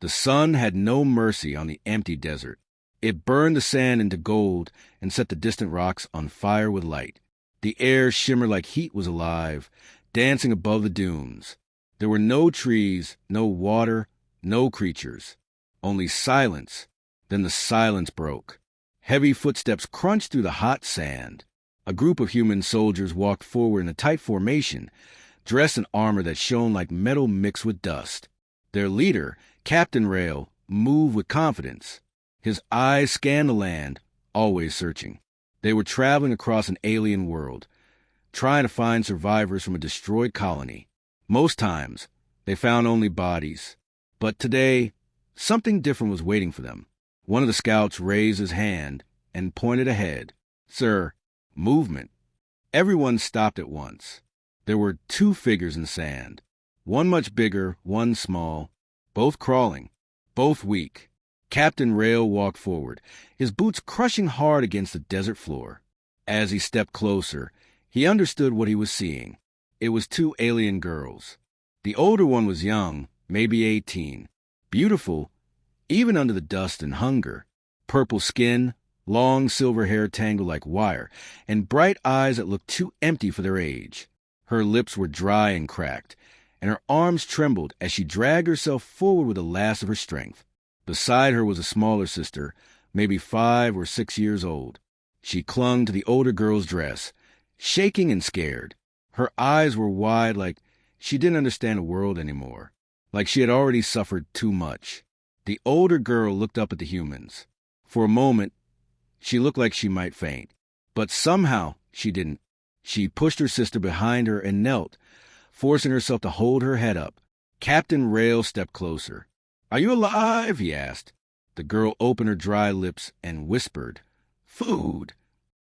The sun had no mercy on the empty desert. It burned the sand into gold and set the distant rocks on fire with light. The air shimmered like heat was alive, dancing above the dunes. There were no trees, no water, no creatures. Only silence. Then the silence broke. Heavy footsteps crunched through the hot sand. A group of human soldiers walked forward in a tight formation, dressed in armor that shone like metal mixed with dust. Their leader, Captain Rail, moved with confidence. His eyes scanned the land, always searching. They were traveling across an alien world, trying to find survivors from a destroyed colony. Most times, they found only bodies. But today, something different was waiting for them. One of the scouts raised his hand and pointed ahead. "Sir, movement." Everyone stopped at once. There were two figures in the sand, one much bigger, one small, both crawling, both weak. Captain Rail walked forward, his boots crushing hard against the desert floor. As he stepped closer, he understood what he was seeing. It was two alien girls. The older one was young, maybe 18, beautiful, even under the dust and hunger. Purple skin, long silver hair tangled like wire, and bright eyes that looked too empty for their age. Her lips were dry and cracked, and her arms trembled as she dragged herself forward with the last of her strength. Beside her was a smaller sister, maybe 5 or 6 years old. She clung to the older girl's dress, shaking and scared. Her eyes were wide, like she didn't understand the world anymore, like she had already suffered too much. The older girl looked up at the humans. For a moment, she looked like she might faint, but somehow she didn't. She pushed her sister behind her and knelt, forcing herself to hold her head up. Captain Rail stepped closer. "Are you alive?" he asked. The girl opened her dry lips and whispered, "Food."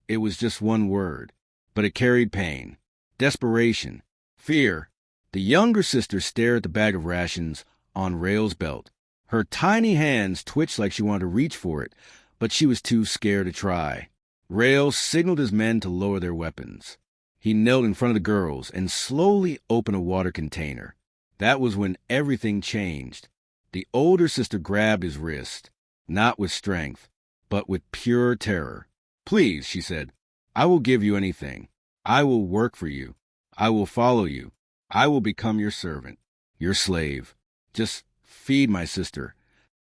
It was just one word, but it carried pain, desperation, fear. The younger sister stared at the bag of rations on Rail's belt. Her tiny hands twitched like she wanted to reach for it, but she was too scared to try. Rail signaled his men to lower their weapons. He knelt in front of the girls and slowly opened a water container. That was when everything changed. The older sister grabbed his wrist, not with strength, but with pure terror. "Please," she said, "I will give you anything. I will work for you. I will follow you. I will become your servant, your slave. Just feed my sister."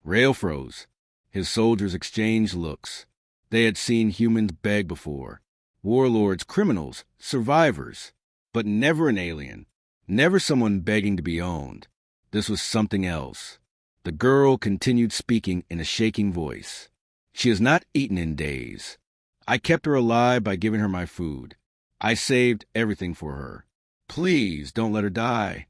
Rail froze. His soldiers exchanged looks. They had seen humans beg before. Warlords, criminals, survivors. But never an alien. Never someone begging to be owned. This was something else. The girl continued speaking in a shaking voice. "She has not eaten in days. I kept her alive by giving her my food. I saved everything for her. Please don't let her die."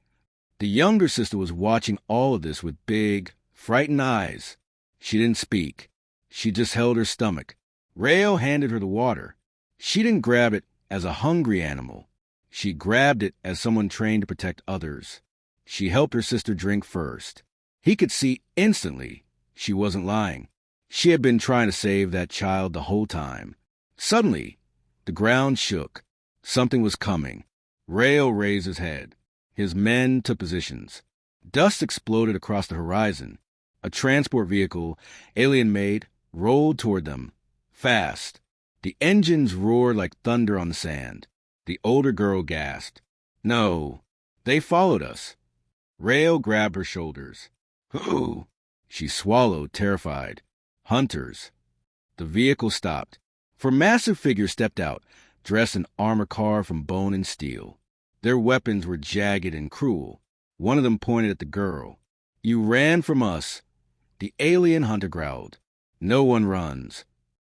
The younger sister was watching all of this with big, frightened eyes. She didn't speak. She just held her stomach. Rail handed her the water. She didn't grab it as a hungry animal. She grabbed it as someone trained to protect others. She helped her sister drink first. He could see instantly she wasn't lying. She had been trying to save that child the whole time. Suddenly, the ground shook. Something was coming. Rail raised his head. His men took positions. Dust exploded across the horizon. A transport vehicle, alien-made, rolled toward them. Fast. The engines roared like thunder on the sand. The older girl gasped. "No, they followed us." Rail grabbed her shoulders. "Who?" She swallowed, terrified. "Hunters." The vehicle stopped. Four massive figures stepped out, dressed in armor carved from bone and steel. Their weapons were jagged and cruel. One of them pointed at the girl. "You ran from us." The alien hunter growled. "No one runs."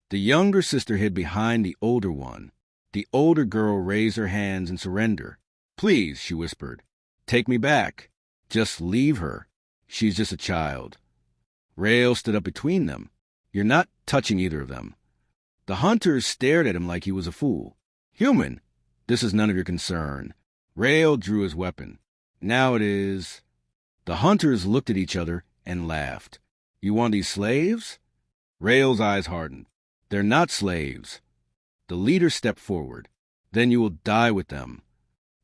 The younger sister hid behind the older one. The older girl raised her hands in surrender. "Please," she whispered, "take me back. Just leave her. She's just a child." Rail stood up between them. "You're not touching either of them." The hunters stared at him like he was a fool. "Human, this is none of your concern." Rail drew his weapon. "Now it is." The hunters looked at each other and laughed. "You want these slaves?" Rail's eyes hardened. "They're not slaves." The leader stepped forward. "Then you will die with them."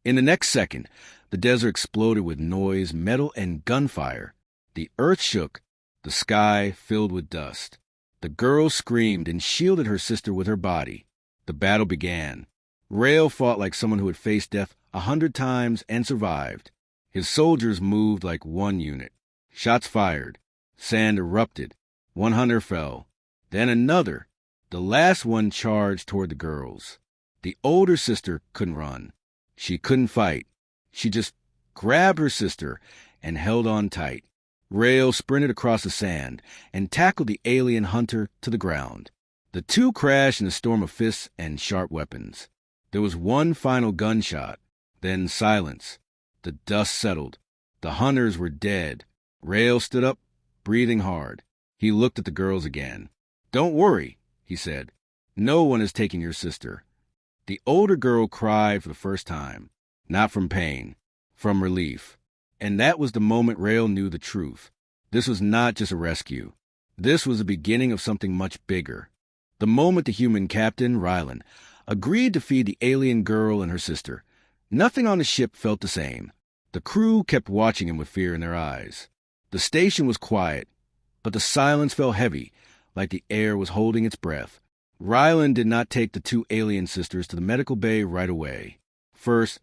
In the next second, the desert exploded with noise, metal, and gunfire. The earth shook, the sky filled with dust. The girl screamed and shielded her sister with her body. The battle began. Rael fought like someone who had faced death 100 times and survived. His soldiers moved like one unit. Shots fired. Sand erupted. One hunter fell. Then another. The last one charged toward the girls. The older sister couldn't run. She couldn't fight. She just grabbed her sister and held on tight. Rael sprinted across the sand and tackled the alien hunter to the ground. The two crashed in a storm of fists and sharp weapons. There was one final gunshot, then silence. The dust settled. The hunters were dead. Rael stood up, breathing hard. He looked at the girls again. "Don't worry," he said. "No one is taking your sister." The older girl cried for the first time, not from pain, from relief. And that was the moment Rael knew the truth. This was not just a rescue. This was the beginning of something much bigger. The moment the human captain, Rylan, agreed to feed the alien girl and her sister, nothing on the ship felt the same. The crew kept watching him with fear in their eyes. The station was quiet, but the silence felt heavy, like the air was holding its breath. Rylan did not take the two alien sisters to the medical bay right away. First,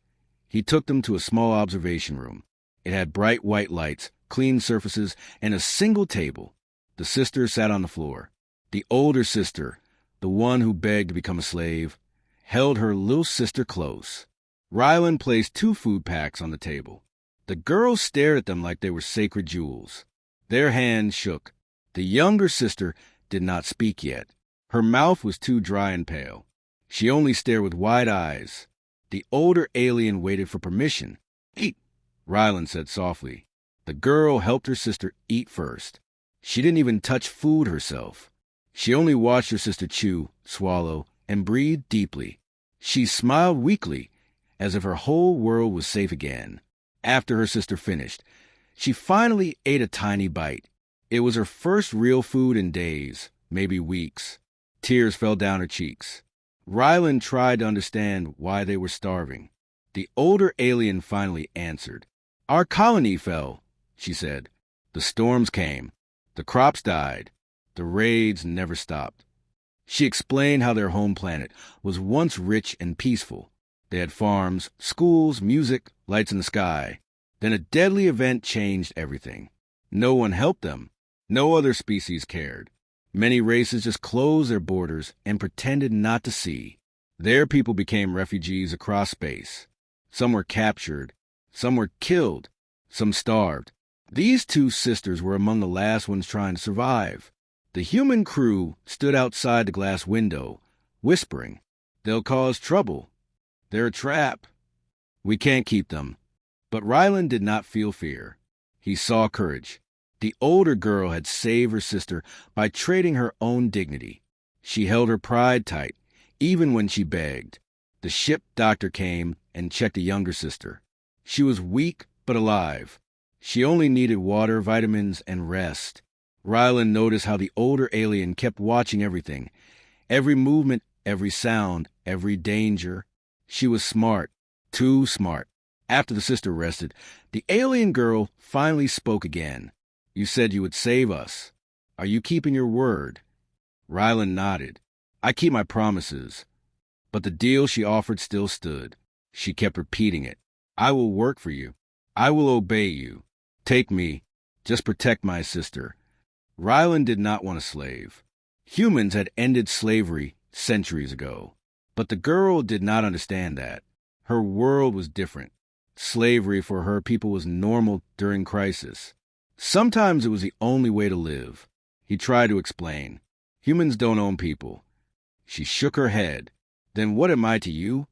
he took them to a small observation room. It had bright white lights, clean surfaces, and a single table. The sisters sat on the floor. The older sister, the one who begged to become a slave, held her little sister close. Rylan placed 2 food packs on the table. The girls stared at them like they were sacred jewels. Their hands shook. The younger sister did not speak yet. Her mouth was too dry and pale. She only stared with wide eyes. The older alien waited for permission. "Eat," Rylan said softly. The girl helped her sister eat first. She didn't even touch food herself. She only watched her sister chew, swallow, and breathe deeply. She smiled weakly, as if her whole world was safe again. After her sister finished, she finally ate a tiny bite. It was her first real food in days, maybe weeks. Tears fell down her cheeks. Rylan tried to understand why they were starving. The older alien finally answered. "Our colony fell," she said. "The storms came. The crops died. The raids never stopped." She explained how their home planet was once rich and peaceful. They had farms, schools, music, lights in the sky. Then a deadly event changed everything. No one helped them. No other species cared. Many races just closed their borders and pretended not to see. Their people became refugees across space. Some were captured. Some were killed. Some starved. These two sisters were among the last ones trying to survive. The human crew stood outside the glass window, whispering, "They'll cause trouble. They're a trap. We can't keep them." But Rylan did not feel fear. He saw courage. The older girl had saved her sister by trading her own dignity. She held her pride tight, even when she begged. The ship doctor came and checked the younger sister. She was weak but alive. She only needed water, vitamins, and rest. Rylan noticed how the older alien kept watching everything. Every movement, every sound, every danger. She was smart, too smart. After the sister rested, the alien girl finally spoke again. "You said you would save us. Are you keeping your word?" Rylan nodded. "I keep my promises." But the deal she offered still stood. She kept repeating it. "I will work for you. I will obey you. Take me. Just protect my sister." Rylan did not want a slave. Humans had ended slavery centuries ago. But the girl did not understand that. Her world was different. Slavery for her people was normal during crisis. Sometimes it was the only way to live. He tried to explain. "Humans don't own people." She shook her head. "Then what am I to you?"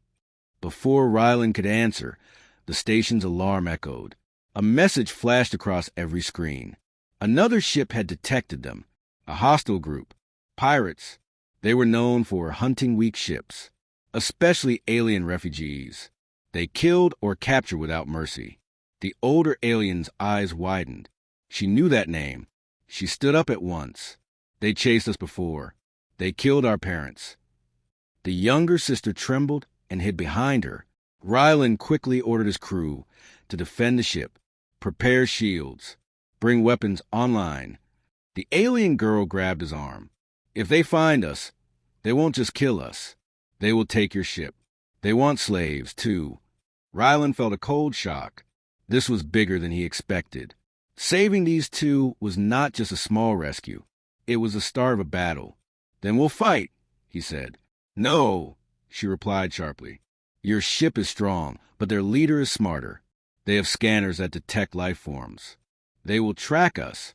Before Rylan could answer, the station's alarm echoed. A message flashed across every screen. Another ship had detected them. A hostile group. Pirates. They were known for hunting weak ships, especially alien refugees. They killed or captured without mercy. The older alien's eyes widened. She knew that name. She stood up at once. "They chased us before. They killed our parents." The younger sister trembled and hid behind her. Rylan quickly ordered his crew to defend the ship, prepare shields. Bring weapons online. The alien girl grabbed his arm. If they find us, they won't just kill us. They will take your ship. They want slaves, too. Rylan felt a cold shock. This was bigger than he expected. Saving these two was not just a small rescue. It was the start of a battle. Then we'll fight, he said. No, she replied sharply. Your ship is strong, but their leader is smarter. They have scanners that detect life forms. They will track us.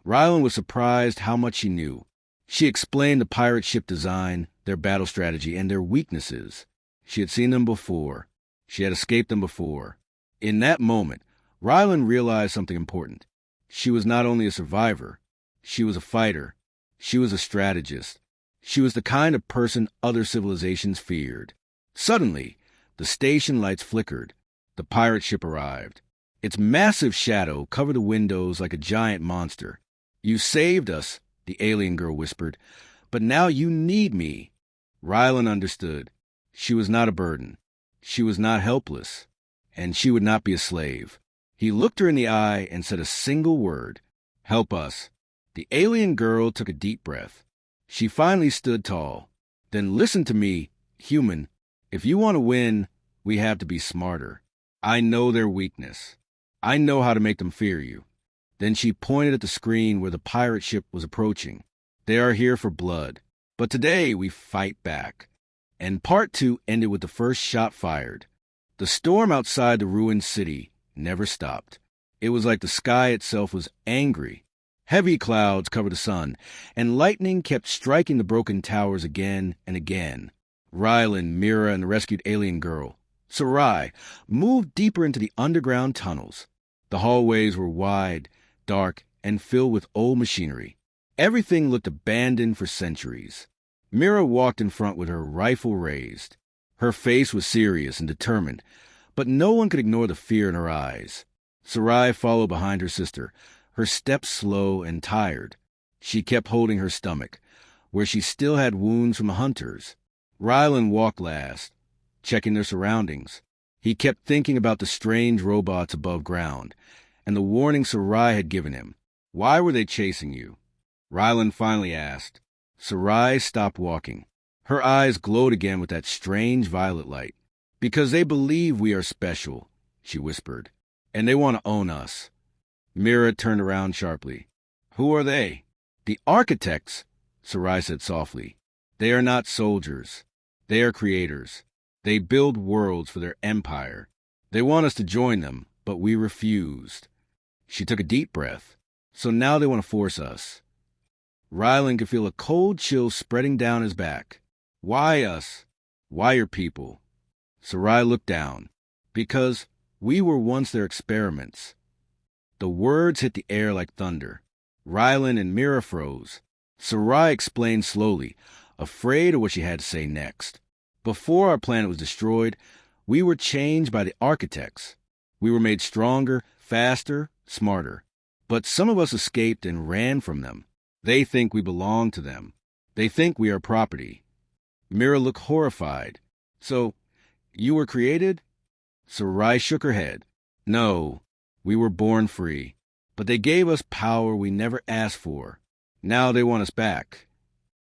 Rylan was surprised how much she knew. She explained the pirate ship design, their battle strategy, and their weaknesses. She had seen them before. She had escaped them before. In that moment, Rylan realized something important. She was not only a survivor, she was a fighter. She was a strategist. She was the kind of person other civilizations feared. Suddenly, the station lights flickered. The pirate ship arrived. Its massive shadow covered the windows like a giant monster. You saved us, the alien girl whispered, but now you need me. Rylan understood. She was not a burden. She was not helpless. And she would not be a slave. He looked her in the eye and said a single word. Help us. The alien girl took a deep breath. She finally stood tall. Then listen to me, human. If you want to win, we have to be smarter. I know their weakness. I know how to make them fear you. Then she pointed at the screen where the pirate ship was approaching. They are here for blood. But today we fight back. And part 2 ended with the first shot fired. The storm outside the ruined city never stopped. It was like the sky itself was angry. Heavy clouds covered the sun, and lightning kept striking the broken towers again and again. Rylan, Mira, and the rescued alien girl, Sarai, moved deeper into the underground tunnels. The hallways were wide, dark, and filled with old machinery. Everything looked abandoned for centuries. Mira walked in front with her rifle raised. Her face was serious and determined, but no one could ignore the fear in her eyes. Sarai followed behind her sister, her steps slow and tired. She kept holding her stomach, where she still had wounds from the hunters. Rylan walked last, checking their surroundings. He kept thinking about the strange robots above ground, and the warning Sarai had given him. Why were they chasing you? Rylan finally asked. Sarai stopped walking. Her eyes glowed again with that strange violet light. Because they believe we are special, she whispered, and they want to own us. Mira turned around sharply. Who are they? The architects, Sarai said softly. They are not soldiers. They are creators. They build worlds for their empire. They want us to join them, but we refused. She took a deep breath. So now they want to force us. Rylan could feel a cold chill spreading down his back. Why us? Why your people? Sarai looked down. Because we were once their experiments. The words hit the air like thunder. Rylan and Mira froze. Sarai explained slowly, afraid of what she had to say next. Before our planet was destroyed, we were changed by the architects. We were made stronger, faster, smarter. But some of us escaped and ran from them. They think we belong to them. They think we are property. Mira looked horrified. So, you were created? Sarai shook her head. No, we were born free. But they gave us power we never asked for. Now they want us back.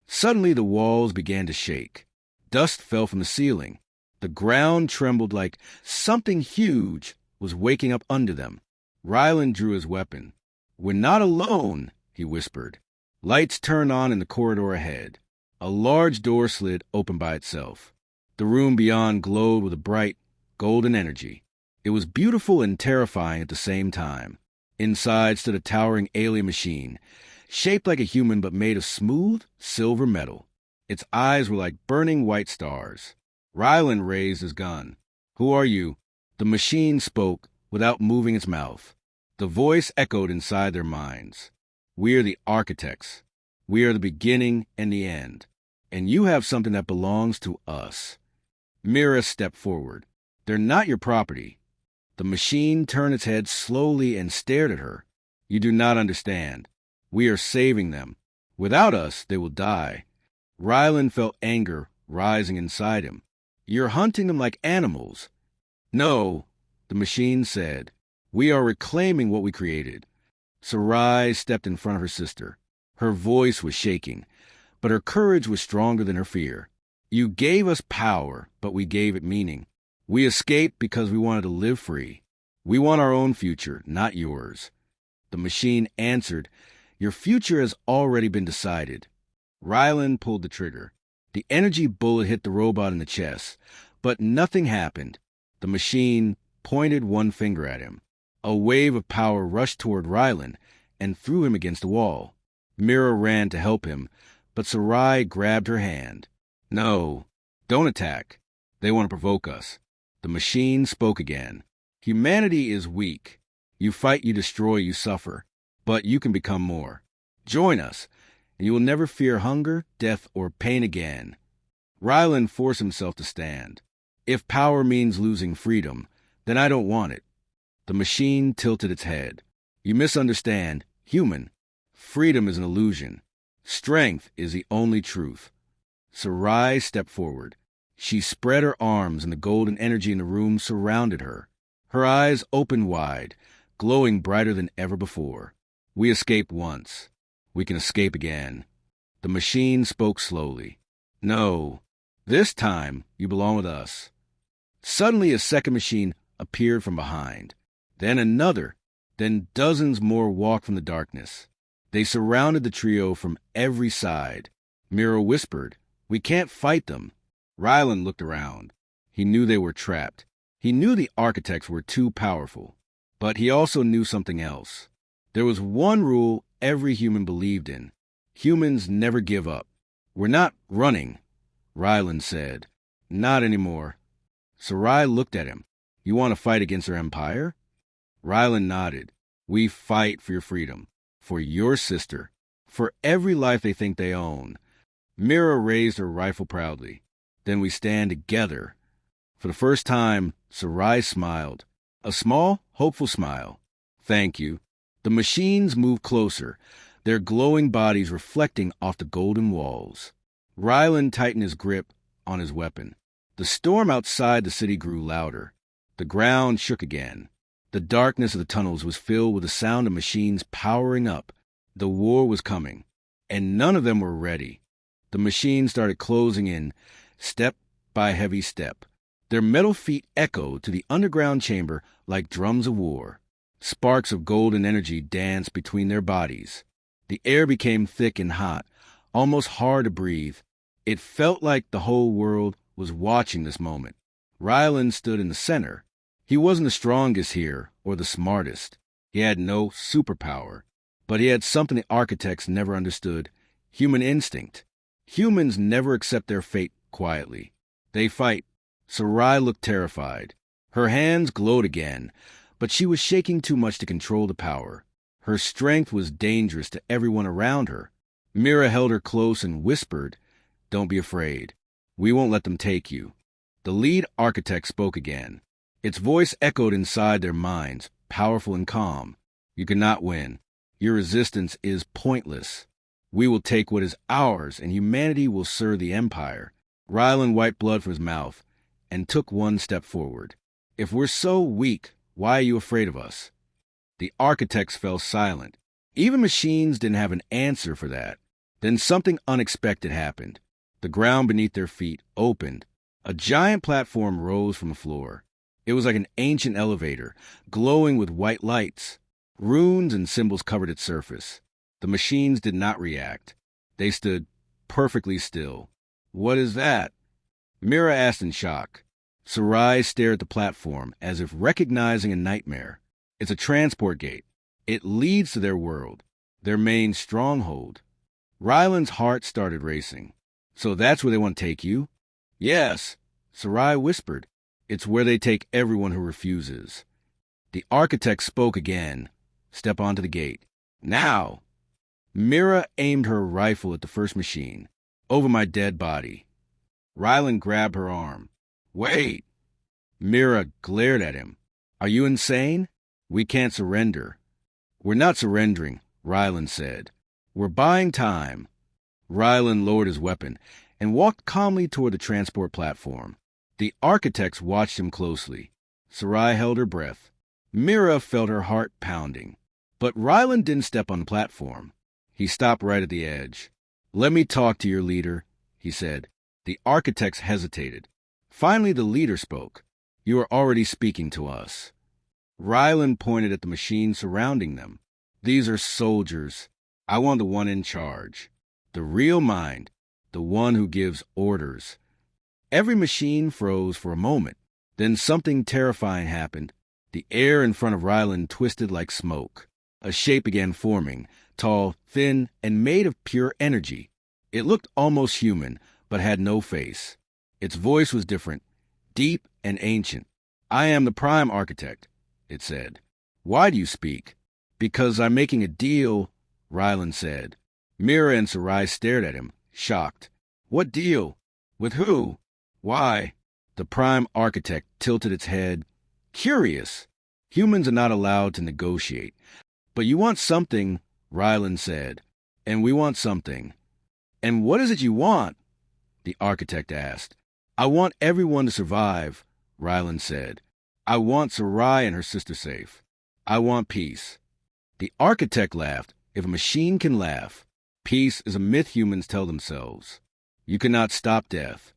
Suddenly the walls began to shake. Dust fell from the ceiling. The ground trembled like something huge was waking up under them. Rylan drew his weapon. We're not alone, he whispered. Lights turned on in the corridor ahead. A large door slid open by itself. The room beyond glowed with a bright, golden energy. It was beautiful and terrifying at the same time. Inside stood a towering alien machine, shaped like a human but made of smooth, silver metal. Its eyes were like burning white stars. Rylan raised his gun. Who are you? The machine spoke without moving its mouth. The voice echoed inside their minds. We are the architects. We are the beginning and the end. And you have something that belongs to us. Mira stepped forward. They're not your property. The machine turned its head slowly and stared at her. You do not understand. We are saving them. Without us, they will die. Rylan felt anger rising inside him. You're hunting them like animals. No, the machine said. We are reclaiming what we created. Sarai stepped in front of her sister. Her voice was shaking, but her courage was stronger than her fear. You gave us power, but we gave it meaning. We escaped because we wanted to live free. We want our own future, not yours. The machine answered, Your future has already been decided. Rylan pulled the trigger. The energy bullet hit the robot in the chest, but nothing happened. The machine pointed one finger at him. A wave of power rushed toward Rylan and threw him against the wall. Mira ran to help him, but Sarai grabbed her hand. No, don't attack. They want to provoke us. The machine spoke again. Humanity is weak. You fight, you destroy, you suffer. But you can become more. Join us, and you will never fear hunger, death, or pain again. Rylan forced himself to stand. If power means losing freedom, then I don't want it. The machine tilted its head. You misunderstand. Human. Freedom is an illusion. Strength is the only truth. Sarai stepped forward. She spread her arms, and the golden energy in the room surrounded her. Her eyes opened wide, glowing brighter than ever before. We escaped once. We can escape again. The machine spoke slowly. No, this time you belong with us. Suddenly a second machine appeared from behind. Then another. Then dozens more walked from the darkness. They surrounded the trio from every side. Mira whispered, We can't fight them. Rylan looked around. He knew they were trapped. He knew the architects were too powerful. But he also knew something else. There was one rule every human believed in. Humans never give up. We're not running, Rylan said. Not anymore. Sarai looked at him. You want to fight against our empire? Rylan nodded. We fight for your freedom. For your sister. For every life they think they own. Mira raised her rifle proudly. Then we stand together. For the first time, Sarai smiled. A small, hopeful smile. Thank you. The machines moved closer, their glowing bodies reflecting off the golden walls. Rylan tightened his grip on his weapon. The storm outside the city grew louder. The ground shook again. The darkness of the tunnels was filled with the sound of machines powering up. The war was coming, and none of them were ready. The machines started closing in, step by heavy step. Their metal feet echoed to the underground chamber like drums of war. Sparks of golden energy danced between their bodies. The air became thick and hot, almost hard to breathe. It felt like the whole world was watching this moment. Rylan stood in the center. He wasn't the strongest here or the smartest. He had no superpower. But he had something the architects never understood, human instinct. Humans never accept their fate quietly. They fight. Sarai looked terrified. Her hands glowed again, but she was shaking too much to control the power. Her strength was dangerous to everyone around her. Mira held her close and whispered, Don't be afraid. We won't let them take you. The lead architect spoke again. Its voice echoed inside their minds, powerful and calm. You cannot win. Your resistance is pointless. We will take what is ours, and humanity will serve the Empire. Rylan wiped blood from his mouth and took one step forward. If we're so weak, why are you afraid of us? The architects fell silent. Even machines didn't have an answer for that. Then something unexpected happened. The ground beneath their feet opened. A giant platform rose from the floor. It was like an ancient elevator, glowing with white lights. Runes and symbols covered its surface. The machines did not react. They stood perfectly still. What is that? Mira asked in shock. Sarai stared at the platform as if recognizing a nightmare. It's a transport gate. It leads to their world, their main stronghold. Rylan's heart started racing. So that's where they want to take you? Yes, Sarai whispered. It's where they take everyone who refuses. The architect spoke again. Step onto the gate. Now! Mira aimed her rifle at the first machine. Over my dead body. Rylan grabbed her arm. Wait! Mira glared at him. Are you insane? We can't surrender. We're not surrendering, Rylan said. We're buying time. Rylan lowered his weapon and walked calmly toward the transport platform. The architects watched him closely. Sarai held her breath. Mira felt her heart pounding. But Ryland didn't step on the platform. He stopped right at the edge. "Let me talk to your leader," he said. The architects hesitated. Finally, the leader spoke. "You are already speaking to us." Ryland pointed at the machines surrounding them. "These are soldiers. I want the one in charge. The real mind, the one who gives orders." Every machine froze for a moment. Then something terrifying happened. The air in front of Ryland twisted like smoke. A shape began forming, tall, thin, and made of pure energy. It looked almost human, but had no face. Its voice was different, deep and ancient. "I am the Prime Architect," it said. "Why do you speak?" "Because I'm making a deal," Ryland said. Mira and Sarai stared at him, shocked. "What deal? With who? Why?" The Prime Architect tilted its head. "Curious. Humans are not allowed to negotiate. But you want something," Ryland said. "And we want something." "And what is it you want?" the architect asked. "I want everyone to survive," Ryland said. "I want Sarai and her sister safe. I want peace." The architect laughed. "If a machine can laugh, peace is a myth humans tell themselves. You cannot stop death."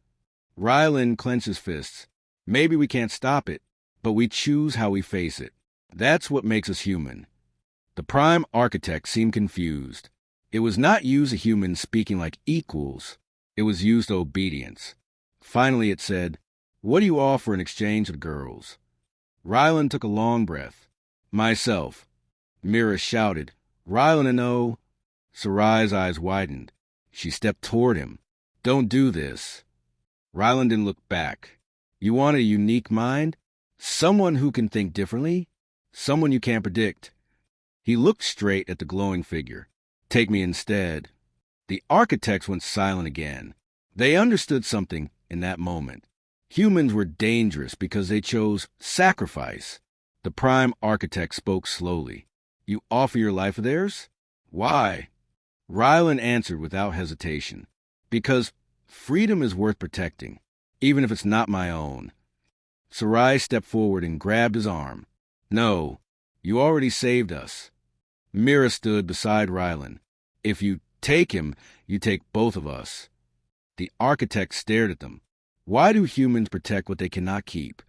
Ryland clenched his fists. "Maybe we can't stop it, but we choose how we face it. That's what makes us human." The Prime Architect seemed confused. It was not used to humans speaking like equals. It was used to obedience. Finally it said, "What do you offer in exchange for the girls?" Ryland took a long breath. "Myself." Mira shouted, "Ryland and no." Sarai's eyes widened. She stepped toward him. "Don't do this." Ryland didn't look back. "You want a unique mind? Someone who can think differently? Someone you can't predict?" He looked straight at the glowing figure. "Take me instead." The architects went silent again. They understood something in that moment. Humans were dangerous because they chose sacrifice. The Prime Architect spoke slowly. "You offer your life for theirs? Why?" Ryland answered without hesitation. "Because freedom is worth protecting, even if it's not my own." Sarai stepped forward and grabbed his arm. "No, you already saved us." Mira stood beside Ryland. "If you take him, you take both of us." The architect stared at them. "Why do humans protect what they cannot keep?"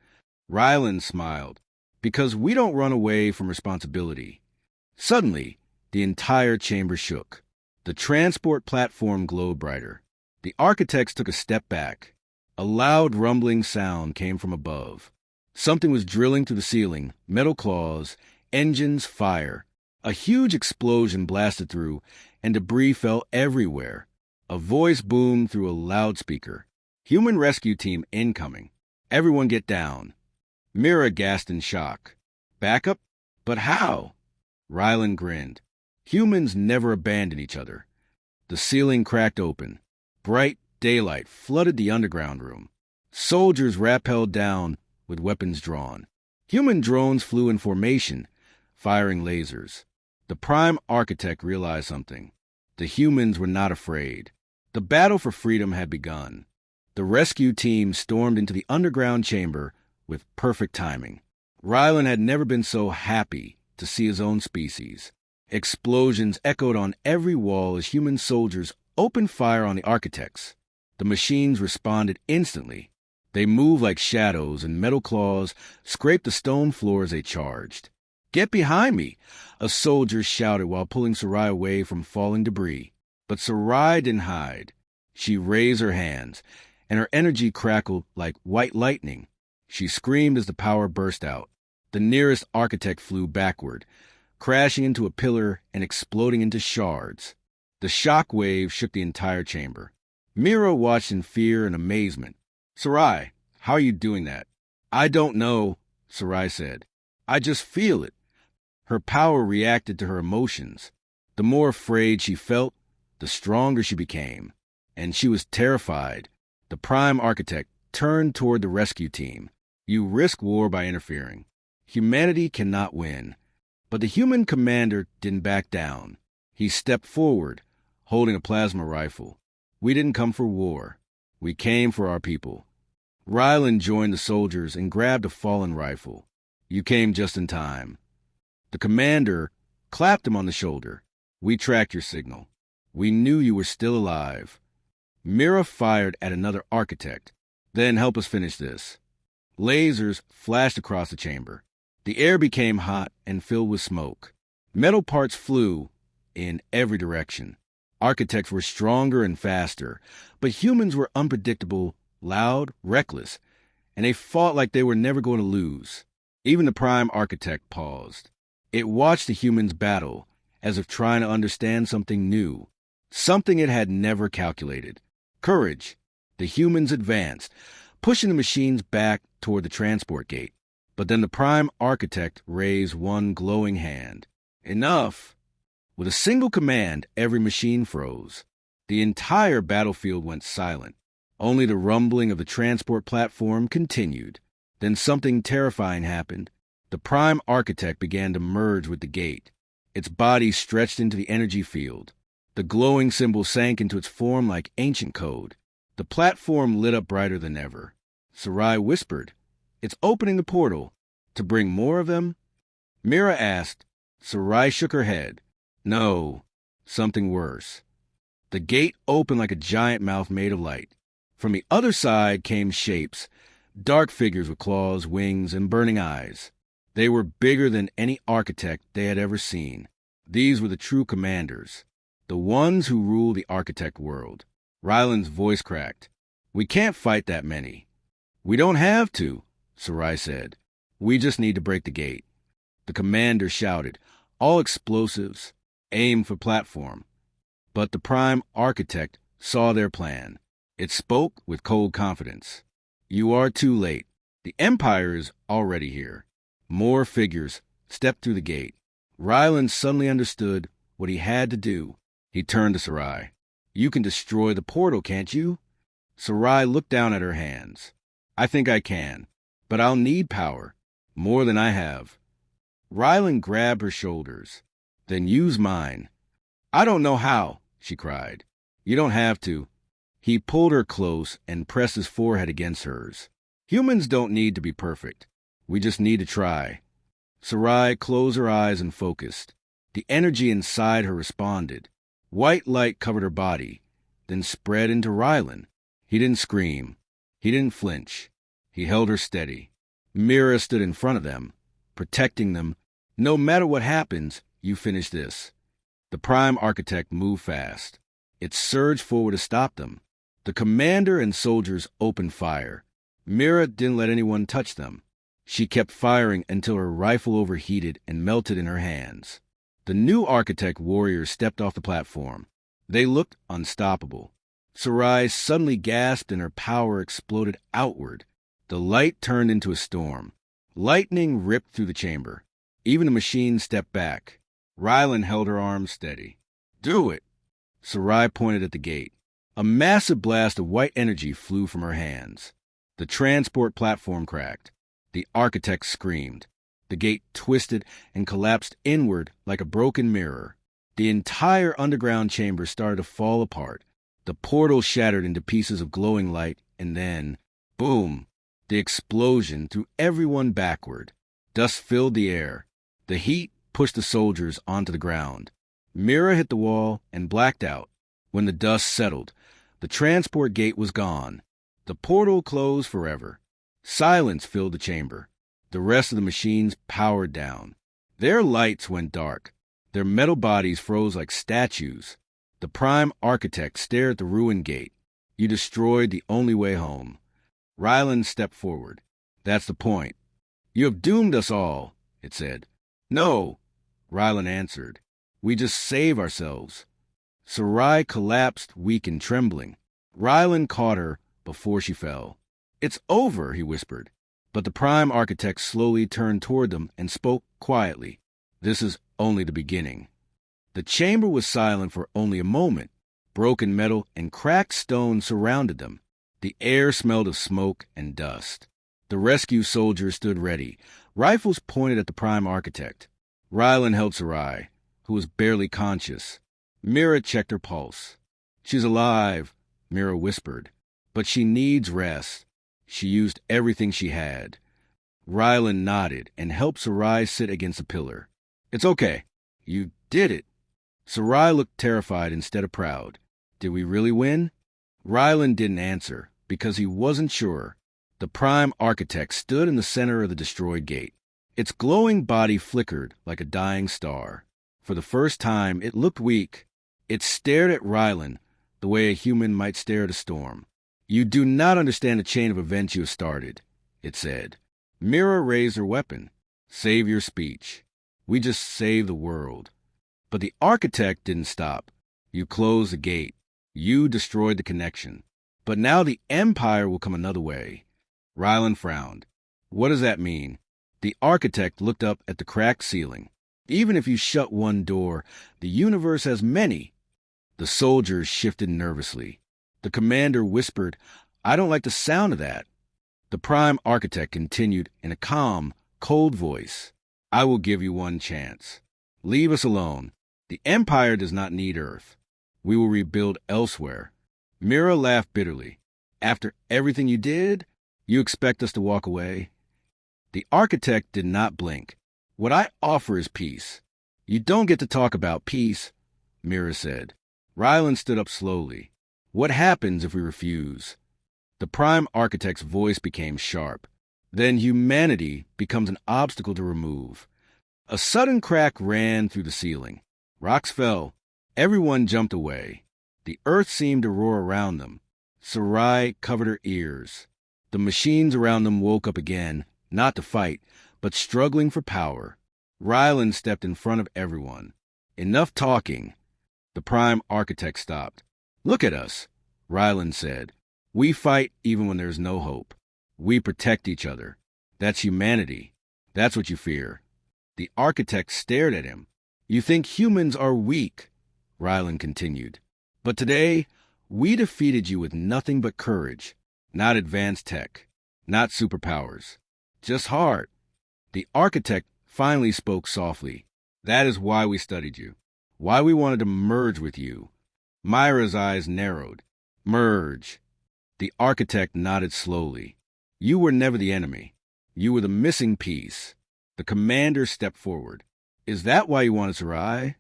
Ryland smiled. "Because we don't run away from responsibility." Suddenly, the entire chamber shook. The transport platform glowed brighter. The architects took a step back. A loud rumbling sound came from above. Something was drilling through the ceiling, metal claws, engines, fire. A huge explosion blasted through, and debris fell everywhere. A voice boomed through a loudspeaker. "Human rescue team incoming. Everyone get down." Mira gasped in shock. "Backup? But how?" Ryland grinned. "Humans never abandon each other." The ceiling cracked open. Bright daylight flooded the underground room. Soldiers rappelled down with weapons drawn. Human drones flew in formation, firing lasers. The Prime Architect realized something. The humans were not afraid. The battle for freedom had begun. The rescue team stormed into the underground chamber with perfect timing. Ryland had never been so happy to see his own species. Explosions echoed on every wall as human soldiers opened fire on the architects. The machines responded instantly. They moved like shadows, and metal claws scraped the stone floor as they charged. "Get behind me!" a soldier shouted while pulling Sarai away from falling debris. But Sarai didn't hide. She raised her hands, and her energy crackled like white lightning. She screamed as the power burst out. The nearest architect flew backward, crashing into a pillar and exploding into shards. The shock wave shook the entire chamber. Mira watched in fear and amazement. "Sarai, how are you doing that?" "I don't know," Sarai said. "I just feel it." Her power reacted to her emotions. The more afraid she felt, the stronger she became. And she was terrified. The Prime Architect turned toward the rescue team. "You risk war by interfering. Humanity cannot win." But the human commander didn't back down. He stepped forward, holding a plasma rifle. "We didn't come for war. We came for our people." Ryland joined the soldiers and grabbed a fallen rifle. "You came just in time." The commander, clapped him on the shoulder. We tracked your signal. We knew you were still alive. Mira fired at another architect. Then help us finish this. Lasers flashed across the chamber. The air became hot and filled with smoke. Metal parts flew in every direction. Architects were stronger and faster, but humans were unpredictable, loud, reckless, and they fought like they were never going to lose. Even the prime architect paused. It watched the humans battle, as if trying to understand something new, something it had never calculated. Courage. The humans advanced, pushing the machines back toward the transport gate. But then the prime architect raised one glowing hand. Enough! With a single command, every machine froze. The entire battlefield went silent. Only the rumbling of the transport platform continued. Then something terrifying happened. The prime architect began to merge with the gate. Its body stretched into the energy field. The glowing symbol sank into its form like ancient code. The platform lit up brighter than ever. Sarai whispered, "It's opening the portal. To bring more of them?" Mira asked. Sarai shook her head. No, something worse. The gate opened like a giant mouth made of light. From the other side came shapes, dark figures with claws, wings, and burning eyes. They were bigger than any architect they had ever seen. These were the true commanders, the ones who rule the architect world. Ryland's voice cracked. "We can't fight that many." "We don't have to," Sarai said. "We just need to break the gate." The commander shouted, "All explosives, aim for platform." But the prime architect saw their plan. It spoke with cold confidence. "You are too late. The Empire is already here." More figures stepped through the gate. Ryland suddenly understood what he had to do. He turned to Sarai. "You can destroy the portal, can't you?" Sarai looked down at her hands. "I think I can, but I'll need power, more than I have." Ryland grabbed her shoulders. "Then use mine." "I don't know how," she cried. "You don't have to." He pulled her close and pressed his forehead against hers. "Humans don't need to be perfect. We just need to try." Sarai closed her eyes and focused. The energy inside her responded. White light covered her body, then spread into Ryland. He didn't scream. He didn't flinch. He held her steady. Mira stood in front of them, protecting them. "No matter what happens, you finish this." The prime architect moved fast. It surged forward to stop them. The commander and soldiers opened fire. Mira didn't let anyone touch them. She kept firing until her rifle overheated and melted in her hands. The new architect warriors stepped off the platform. They looked unstoppable. Sarai suddenly gasped and her power exploded outward. The light turned into a storm. Lightning ripped through the chamber. Even the machine stepped back. Ryland held her arms steady. "Do it!" Sarai pointed at the gate. A massive blast of white energy flew from her hands. The transport platform cracked. The architect screamed. The gate twisted and collapsed inward like a broken mirror. The entire underground chamber started to fall apart. The portal shattered into pieces of glowing light, and then, boom! The explosion threw everyone backward. Dust filled the air. The heat pushed the soldiers onto the ground. Mira hit the wall and blacked out. When the dust settled, the transport gate was gone. The portal closed forever. Silence filled the chamber. The rest of the machines powered down. Their lights went dark. Their metal bodies froze like statues. The prime architect stared at the ruined gate. "You destroyed the only way home." Ryland stepped forward. "That's the point." "You have doomed us all," it said. "No," Ryland answered. "We just save ourselves." Sarai collapsed, weak and trembling. Ryland caught her before she fell. "It's over," he whispered. But the prime architect slowly turned toward them and spoke quietly. "This is only the beginning." The chamber was silent for only a moment. Broken metal and cracked stone surrounded them. The air smelled of smoke and dust. The rescue soldiers stood ready, rifles pointed at the prime architect. Ryland held Sarai, who was barely conscious. Mira checked her pulse. "She's alive," Mira whispered, "but she needs rest." She used everything she had. Ryland nodded and helped Sarai sit against a pillar. "It's okay," You did it. Sarai looked terrified instead of proud. Did we really win? Ryland didn't answer, because he wasn't sure. The Prime Architect stood in the center of the destroyed gate. Its glowing body flickered like a dying star. For the first time, it looked weak. It stared at Ryland the way a human might stare at a storm. You do not understand the chain of events you have started, it said. Mira raised her weapon. Save your speech. We just saved the world. But the architect didn't stop. You closed the gate. You destroyed the connection. But now the Empire will come another way. Ryland frowned. What does that mean? The architect looked up at the cracked ceiling. Even if you shut one door, the universe has many. The soldiers shifted nervously. The commander whispered, I don't like the sound of that. The Prime Architect continued in a calm, cold voice. I will give you one chance. Leave us alone. The Empire does not need Earth. We will rebuild elsewhere. Mira laughed bitterly. After everything you did, you expect us to walk away? The architect did not blink. What I offer is peace. You don't get to talk about peace, Mira said. Ryland stood up slowly. What happens if we refuse? The Prime Architect's voice became sharp. Then humanity becomes an obstacle to remove. A sudden crack ran through the ceiling. Rocks fell. Everyone jumped away. The earth seemed to roar around them. Sarai covered her ears. The machines around them woke up again, not to fight, but struggling for power. Ryland stepped in front of everyone. Enough talking. The Prime Architect stopped. Look at us, Ryland said. We fight even when there's no hope. We protect each other. That's humanity. That's what you fear. The architect stared at him. You think humans are weak, Ryland continued. But today, we defeated you with nothing but courage, not advanced tech, not superpowers, just heart. The architect finally spoke softly. That is why we studied you, why we wanted to merge with you. Myra's eyes narrowed. Merge. The architect nodded slowly. You were never the enemy. You were the missing piece. The commander stepped forward. Is that why you wanted Sarai?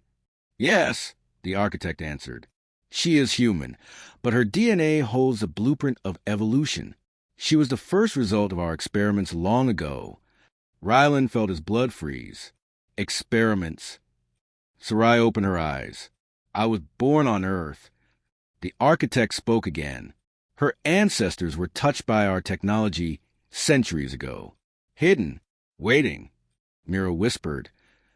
Yes, the architect answered. She is human, but her DNA holds the blueprint of evolution. She was the first result of our experiments long ago. Ryland felt his blood freeze. Experiments. Sarai opened her eyes. I was born on Earth. The architect spoke again. Her ancestors were touched by our technology centuries ago. Hidden. Waiting. Mira whispered.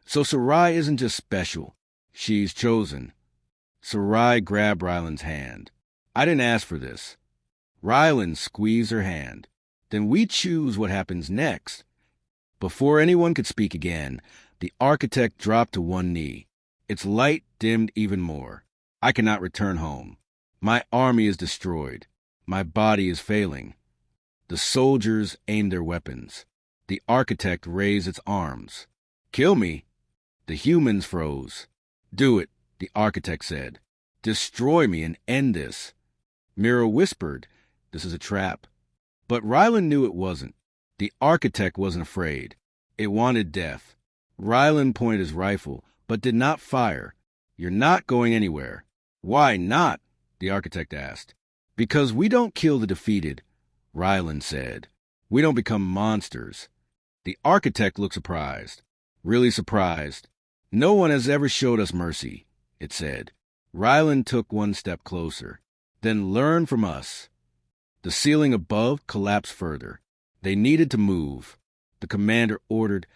So Sarai isn't just special. She's chosen. Sarai grabbed Ryland's hand. I didn't ask for this. Ryland squeezed her hand. Then we choose what happens next. Before anyone could speak again, the architect dropped to one knee. Its light dimmed even more. I cannot return home. My army is destroyed. My body is failing. The soldiers aimed their weapons. The architect raised its arms. Kill me. The humans froze. Do it, the architect said. Destroy me and end this. Mira whispered, this is a trap. But Ryland knew it wasn't. The architect wasn't afraid. It wanted death. Ryland pointed his rifle, but did not fire. You're not going anywhere. Why not? The architect asked. Because we don't kill the defeated, Ryland said. We don't become monsters. The architect looked surprised. Really surprised. No one has ever showed us mercy, it said. Ryland took one step closer. Then learn from us. The ceiling above collapsed further. They needed to move. The commander ordered,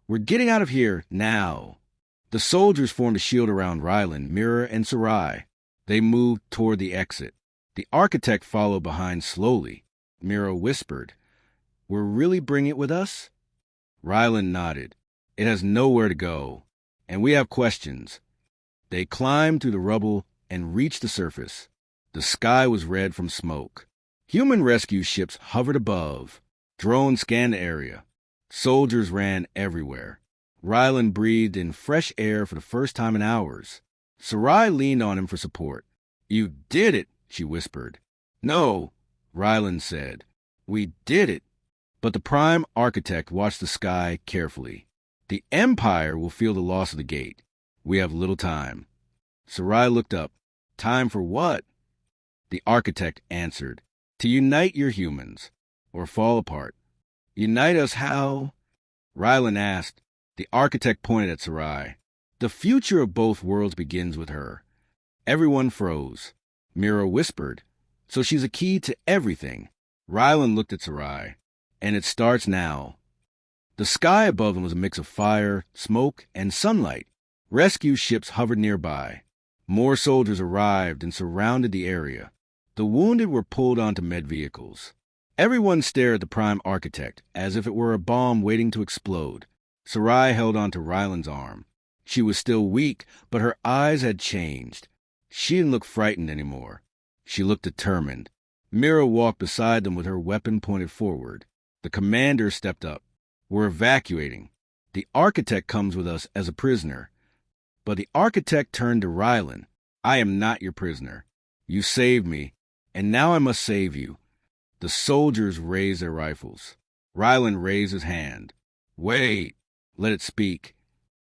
We're getting out of here now. The soldiers formed a shield around Ryland, Mira, and Sarai. They moved toward the exit. The architect followed behind slowly. Mira whispered, We're really bringing it with us? Ryland nodded. It has nowhere to go. And we have questions. They climbed through the rubble and reached the surface. The sky was red from smoke. Human rescue ships hovered above. Drones scanned the area. Soldiers ran everywhere. Ryland breathed in fresh air for the first time in hours. Sarai leaned on him for support. You did it, she whispered. No, Ryland said. We did it. But the Prime Architect watched the sky carefully. The Empire will feel the loss of the gate. We have little time. Sarai looked up. Time for what? The architect answered. To unite your humans, or fall apart. Unite us how? Rylan asked. The architect pointed at Sarai. The future of both worlds begins with her. Everyone froze. Mira whispered. So she's a key to everything. Rylan looked at Sarai. And it starts now. The sky above them was a mix of fire, smoke, and sunlight. Rescue ships hovered nearby. More soldiers arrived and surrounded the area. The wounded were pulled onto med vehicles. Everyone stared at the prime architect as if it were a bomb waiting to explode. Sarai held onto Rylan's arm. She was still weak, but her eyes had changed. She didn't look frightened anymore. She looked determined. Mira walked beside them with her weapon pointed forward. The commander stepped up. We're evacuating. The architect comes with us as a prisoner. But the architect turned to Rylan. I am not your prisoner. You saved me, and now I must save you. The soldiers raised their rifles. Rylan raised his hand. Wait, let it speak.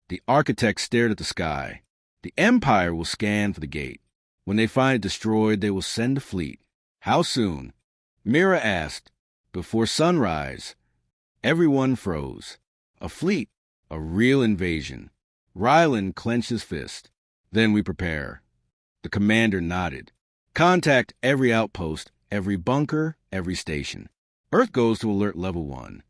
The architect stared at the sky. The Empire will scan for the gate. When they find it destroyed, they will send a fleet. How soon? Mira asked. Before sunrise. Everyone froze. A fleet. A real invasion. Rylan clenched his fist. Then we prepare. The commander nodded. Contact every outpost, every bunker, every station. Earth goes to alert level 1.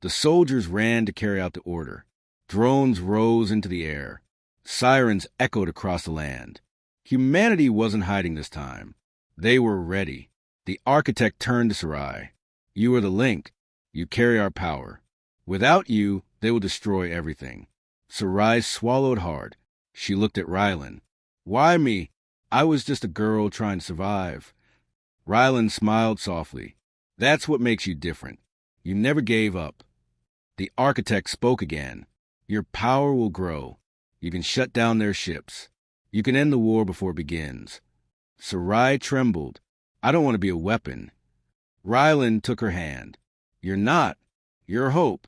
The soldiers ran to carry out the order. Drones rose into the air. Sirens echoed across the land. Humanity wasn't hiding this time. They were ready. The architect turned to Sarai. You are the link. You carry our power. Without you, they will destroy everything. Sarai swallowed hard. She looked at Rylan. Why me? I was just a girl trying to survive. Rylan smiled softly. That's what makes you different. You never gave up. The architect spoke again. Your power will grow. You can shut down their ships. You can end the war before it begins. Sarai trembled. I don't want to be a weapon. Rylan took her hand. You're not. You're hope.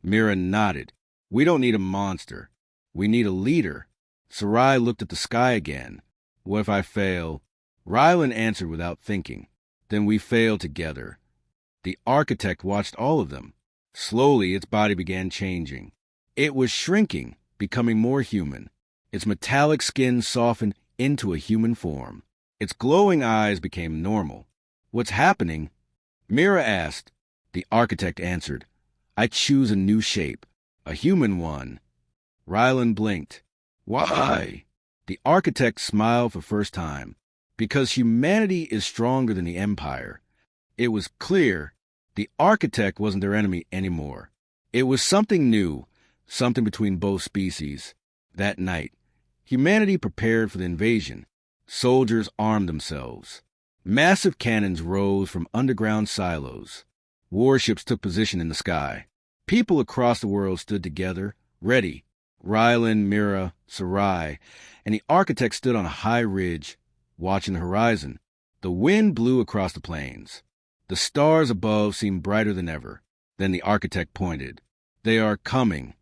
Mira nodded. We don't need a monster. We need a leader. Sarai looked at the sky again. What if I fail? Rylan answered without thinking. Then we fail together. The architect watched all of them. Slowly, its body began changing. It was shrinking, becoming more human. Its metallic skin softened into a human form. Its glowing eyes became normal. What's happening? Mira asked. The architect answered. I choose a new shape, a human one. Rylan blinked. Why? The architect smiled for the first time. Because humanity is stronger than the Empire. It was clear the architect wasn't their enemy anymore. It was something new, something between both species. That night, humanity prepared for the invasion. Soldiers armed themselves. Massive cannons rose from underground silos. Warships took position in the sky. People across the world stood together, ready. Rylan, Mira, Sarai, and the architect stood on a high ridge, watching the horizon. The wind blew across the plains. The stars above seemed brighter than ever. Then the architect pointed. They are coming.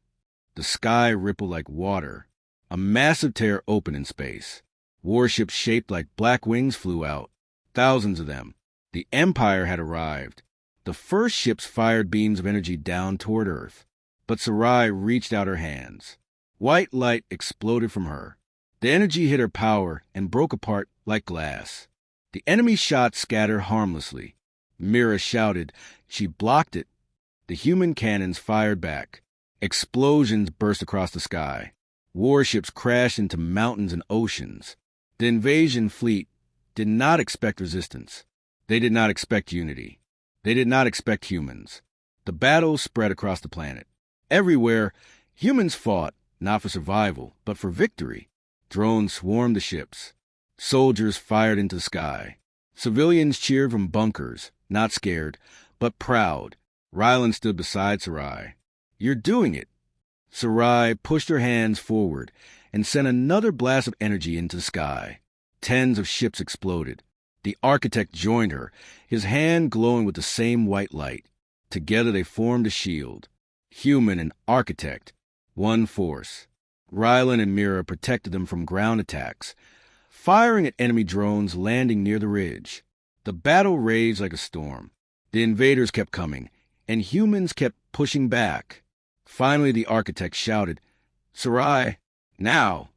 The sky rippled like water. A massive tear opened in space. Warships shaped like black wings flew out. Thousands of them. The Empire had arrived. The first ships fired beams of energy down toward Earth. But Sarai reached out her hands. White light exploded from her. The energy hit her power and broke apart like glass. The enemy shots scattered harmlessly. Mira shouted. She blocked it. The human cannons fired back. Explosions burst across the sky. Warships crashed into mountains and oceans. The invasion fleet did not expect resistance. They did not expect unity. They did not expect humans. The battle spread across the planet. Everywhere, humans fought, not for survival, but for victory. Drones swarmed the ships. Soldiers fired into the sky. Civilians cheered from bunkers, not scared, but proud. Rylan stood beside Sarai. You're doing it. Sarai pushed her hands forward and sent another blast of energy into the sky. Tens of ships exploded. The architect joined her, his hand glowing with the same white light. Together they formed a shield. Human and architect, one force. Rylan and Mira protected them from ground attacks, firing at enemy drones landing near the ridge. The battle raged like a storm. The invaders kept coming, and humans kept pushing back. Finally, the architect shouted, "Sarai, now!"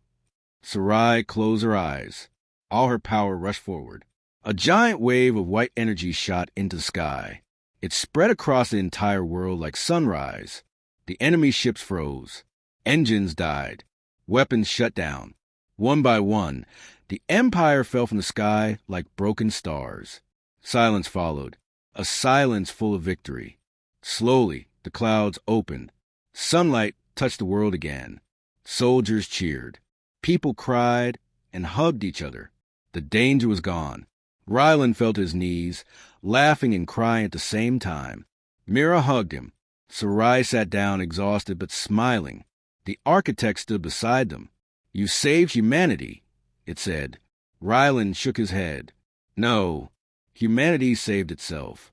Sarai closed her eyes. All her power rushed forward. A giant wave of white energy shot into the sky. It spread across the entire world like sunrise. The enemy ships froze. Engines died. Weapons shut down. One by one, the Empire fell from the sky like broken stars. Silence followed, a silence full of victory. Slowly, the clouds opened. Sunlight touched the world again. Soldiers cheered. People cried and hugged each other. The danger was gone. Rylan fell to his knees, laughing and crying at the same time. Mira hugged him. Sarai sat down, exhausted but smiling. The architect stood beside them. "You saved humanity," it said. Rylan shook his head. "No, humanity saved itself."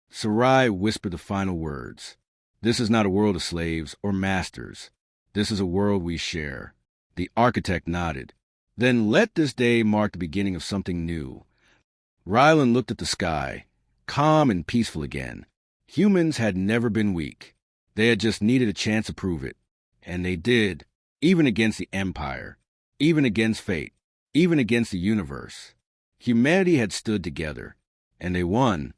Sarai whispered the final words. "This is not a world of slaves or masters. This is a world we share." The architect nodded. "Then let this day mark the beginning of something new." Rylan looked at the sky, calm and peaceful again. Humans had never been weak. They had just needed a chance to prove it. And they did, even against the Empire, even against fate, even against the universe. Humanity had stood together, and they won.